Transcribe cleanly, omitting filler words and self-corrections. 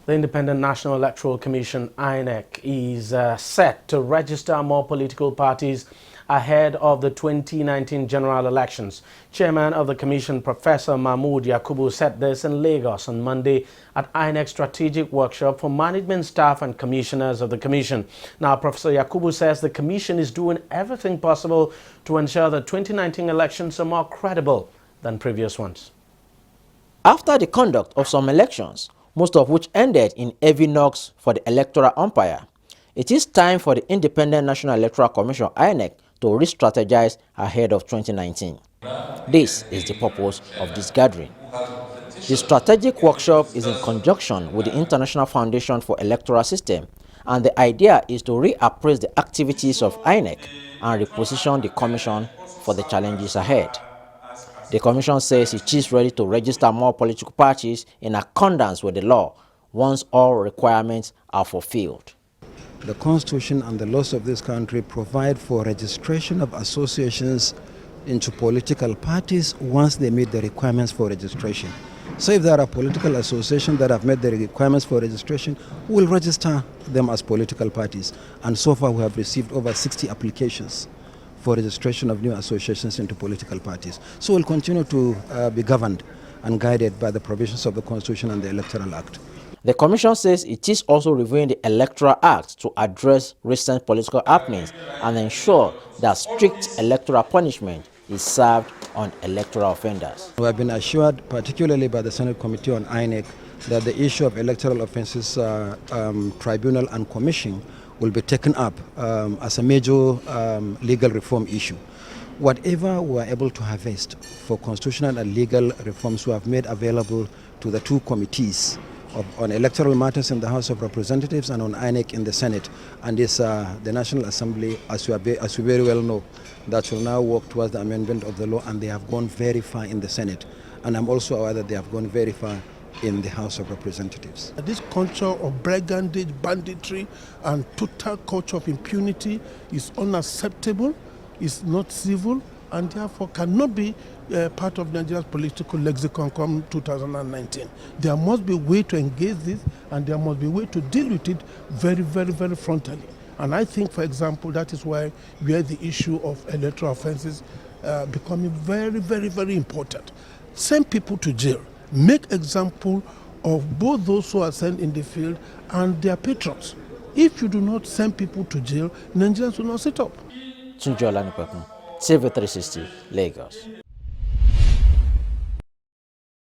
The Independent National Electoral Commission, INEC, is set to register more political parties ahead of the 2019 general elections. Chairman of the Commission, Professor Mahmood Yakubu, said this in Lagos on Monday at INEC Strategic Workshop for management staff and commissioners of the Commission. Now, Professor Yakubu says the Commission is doing everything possible to ensure the 2019 elections are more credible than previous ones. After the conduct of some elections, most of which ended in heavy knocks for the electoral umpire, it is time for the Independent National Electoral Commission (INEC) to re-strategize ahead of 2019. This is the purpose of this gathering. The strategic workshop is in conjunction with the International Foundation for Electoral System, and the idea is to reappraise the activities of INEC and reposition the Commission for the challenges ahead. The Commission says it is ready to register more political parties in accordance with the law once all requirements are fulfilled. The Constitution and the laws of this country provide for registration of associations into political parties once they meet the requirements for registration. So if there are political associations that have met the requirements for registration, we'll register them as political parties. And so far we have received over 60 applications for registration of new associations into political parties. So we'll continue to be governed and guided by the provisions of the Constitution and the Electoral Act. The Commission says it is also reviewing the Electoral Act to address recent political happenings and ensure that strict electoral punishment is served on electoral offenders. We have been assured, particularly by the Senate Committee on INEC, that the issue of electoral offences tribunal and commission will be taken up as a major legal reform issue. Whatever we are able to harvest for constitutional and legal reforms we have made available to the two committees on electoral matters in the House of Representatives and on INEC in the Senate, and this the National Assembly, as we very well know, that will now work towards the amendment of the law, and they have gone very far in the Senate, and I'm also aware that they have gone very far in the House of Representatives. This culture of brigandage, banditry, and total culture of impunity is unacceptable, is not civil, and therefore cannot be part of Nigeria's political lexicon come 2019. There must be a way to engage this, and there must be a way to deal with it very, very, very frontally. And I think, for example, that is why we have the issue of electoral offences becoming very, very, very important. Send people to jail. Make example of both those who are sent in the field and their patrons. If you do not send people to jail, Nigerians will not sit up. Tunji Olanipekun, TV 360, Lagos.